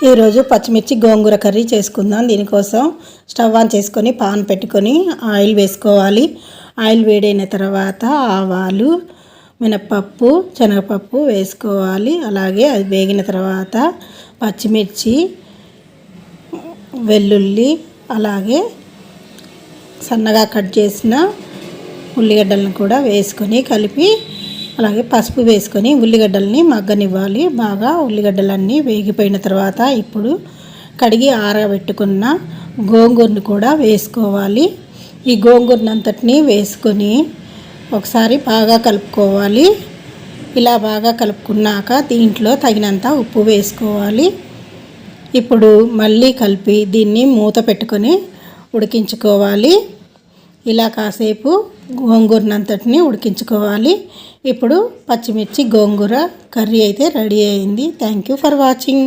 ఈరోజు పచ్చిమిర్చి గోంగూర కర్రీ చేసుకుందాం. దీనికోసం స్టవ్ ఆన్ చేసుకొని పాన్ పెట్టుకొని ఆయిల్ వేసుకోవాలి. ఆయిల్ వేడైన తర్వాత ఆవాలు, మినపప్పు, శనగపప్పు వేసుకోవాలి. అలాగే అది వేగిన తర్వాత పచ్చిమిర్చి, వెల్లుల్లి, అలాగే సన్నగా కట్ చేసిన ఉల్లిగడ్డలను కూడా వేసుకొని కలిపి అలాగే పసుపు వేసుకొని ఉల్లిగడ్డల్ని మగ్గనివ్వాలి. బాగా ఉల్లిగడ్డలన్నీ వేగిపోయిన తర్వాత ఇప్పుడు కడిగి ఆరబెట్టుకున్న గోంగూరను కూడా వేసుకోవాలి. ఈ గోంగూరనంతటిని వేసుకొని ఒకసారి బాగా కలుపుకోవాలి. ఇలా బాగా కలుపుకున్నాక దీంట్లో తగినంత ఉప్పు వేసుకోవాలి. ఇప్పుడు మళ్ళీ కలిపి దీన్ని మూత పెట్టుకొని ఉడికించుకోవాలి. ఇలా కాసేపు గోంగూరనంతటిని ఉడికించుకోవాలి. ఇప్పుడు పచ్చిమిర్చి గోంగూర కర్రీ అయితే రెడీ అయింది. Thank you for watching.